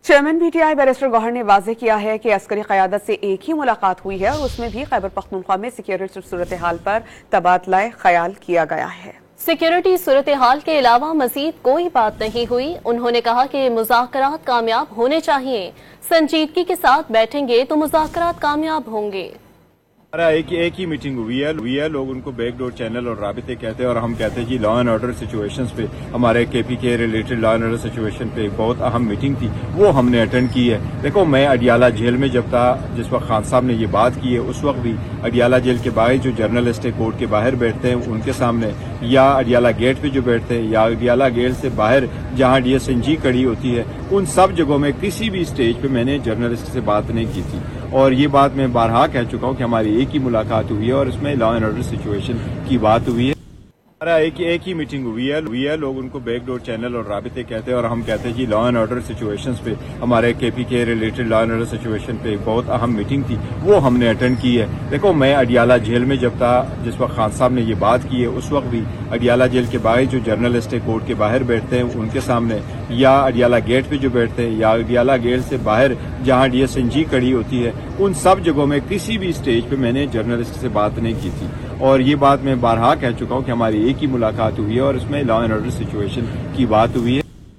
Chairman PTI barrister Gauhar ने वाज़ेह किया है कि अस्करी क़यादत से एक ही मुलाकात हुई है और उसमें भी खैबर पख्तूनख्वा में सिक्योरिटी सूरत हाल पर तबादला ख्याल किया गया है। सिक्योरिटी सूरत हाल के अलावा मजीद कोई बात नहीं हुई। उन्होंने कहा कि मुज़ाकरात कामयाब होने चाहिए, संजीदगी के साथ बैठेंगे तो मुज़ाकरात कामयाब होंगे। एक ही मीटिंग हुई है। लोग उनको बैकडोर चैनल और राबिते कहते हैं और हम कहते हैं जी लॉ एंड ऑर्डर सिचुएशंस पे हमारे केपी के related law and order situation पे एक बहुत अहम मीटिंग थी, वो हमने अटेंड की है। देखो, मैं अडियाला जेल में जब था, जिस वक्त खान साहब ने ये बात की है, उस वक्त भी अडियाला जेल के बाहर जो जर्नलिस्ट कोर्ट के बाहर बैठते हैं उनके सामने, या अडियाला गेट पे जो बैठते हैं, या अडियाला गेट से बाहर जहां DSNG खड़ी होती है, उन सब जगहों में किसी भी स्टेज पे मैंने जर्नलिस्ट से बात नहीं की थी। और ये बात मैं बारहा कह चुका हूं कि हमारी एक ही मुलाकात हुई है और इसमें लॉ एंड ऑर्डर सिचुएशन की बात हुई है। एक ही मीटिंग हुई है। लोग उनको बैकडोर चैनल और राबिते कहते हैं और हम कहते हैं जी लॉ एंड ऑर्डर सिचुएशंस पे हमारे केपी के related law and order situation पे एक बहुत अहम मीटिंग थी, वो हमने अटेंड की है। देखो, मैं अडियाला जेल में जब था, जिस वक्त खान साहब ने ये बात की है, उस वक्त भी अडियाला जेल के बाहर जो जर्नलिस्ट कोर्ट के बाहर बैठते हैं उनके सामने, या अडियाला गेट पे जो बैठते हैं, या अडियाला गेट से बाहर जहां DSNG खड़ी होती है, उन सब जगहों में किसी भी स्टेज पे मैंने जर्नलिस्ट से बात नहीं की थी। और ये बात मैं बारहा कह चुका हूं कि हमारी एक ही मुलाकात हुई है और इसमें लॉ एंड ऑर्डर सिचुएशन की बात हुई है।